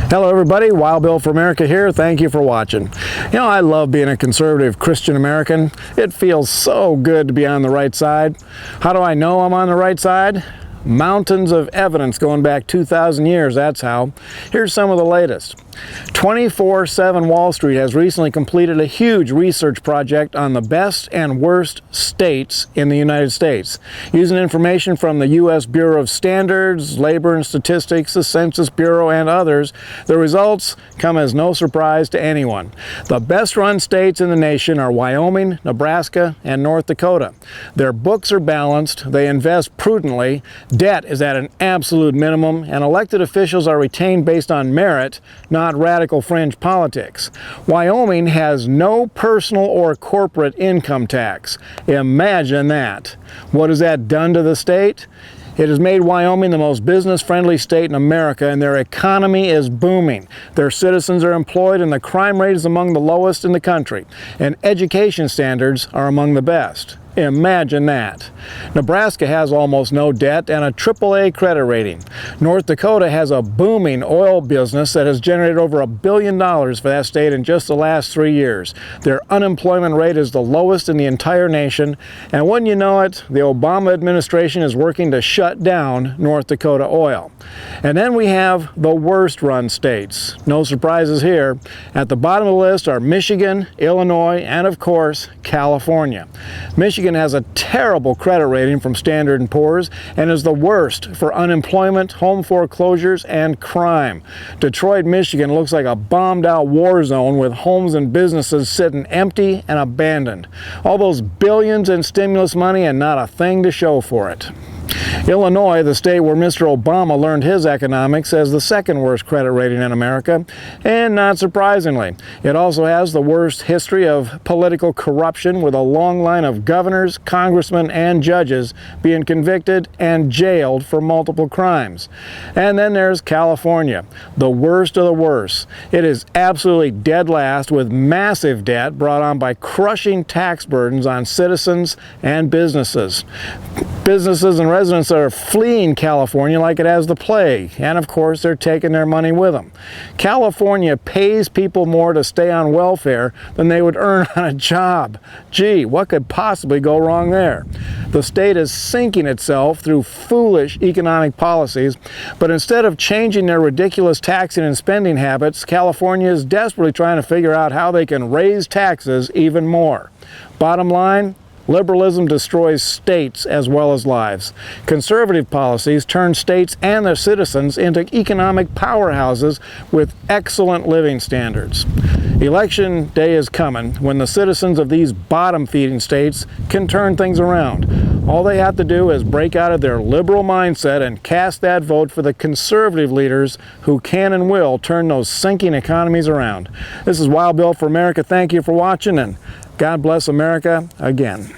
Hello everybody, Wild Bill for America here. Thank you for watching. You know, I love being a conservative Christian American. It feels so good to be on the right side. How do I know I'm on the right side? Mountains of evidence going back 2,000 years, that's how. Here's some of the latest. 24/7 Wall Street has recently completed a huge research project on the best and worst states in the United States. Using information from the U.S. Bureau of Standards, Labor and Statistics, the Census Bureau, and others, the results come as no surprise to anyone. The best-run states in the nation are Wyoming, Nebraska, and North Dakota. Their books are balanced, they invest prudently, debt is at an absolute minimum, and elected officials are retained based on merit, not radical fringe politics. Wyoming has no personal or corporate income tax. Imagine that. What has that done to the state? It has made Wyoming the most business-friendly state in America, and their economy is booming. Their citizens are employed, and the crime rate is among the lowest in the country. And education standards are among the best. Imagine that. Nebraska has almost no debt and a AAA credit rating. North Dakota has a booming oil business that has generated over $1 billion for that state in just the last 3 years. Their unemployment rate is the lowest in the entire nation, and wouldn't you know it, the Obama administration is working to shut down North Dakota oil. And then we have the worst run states. No surprises here. At the bottom of the list are Michigan, Illinois, and of course, California. Michigan has a terrible credit rating from Standard & Poor's and is the worst for unemployment, home foreclosures, and crime. Detroit, Michigan looks like a bombed-out war zone with homes and businesses sitting empty and abandoned. All those billions in stimulus money and not a thing to show for it. Illinois, the state where Mr. Obama learned his economics, has the second worst credit rating in America, and not surprisingly, it also has the worst history of political corruption, with a long line of governors, congressmen, and judges being convicted and jailed for multiple crimes. And then there's California, the worst of the worst. It is absolutely dead last, with massive debt brought on by crushing tax burdens on citizens and businesses. Businesses and residents are fleeing California like it has the plague, and of course they're taking their money with them. California pays people more to stay on welfare than they would earn on a job. Gee, what could possibly go wrong there? The state is sinking itself through foolish economic policies, but instead of changing their ridiculous taxing and spending habits, California is desperately trying to figure out how they can raise taxes even more. Bottom line, liberalism destroys states as well as lives. Conservative policies turn states and their citizens into economic powerhouses with excellent living standards. Election day is coming when the citizens of these bottom-feeding states can turn things around. All they have to do is break out of their liberal mindset and cast that vote for the conservative leaders who can and will turn those sinking economies around. This is Wild Bill for America. Thank you for watching, and God bless America again.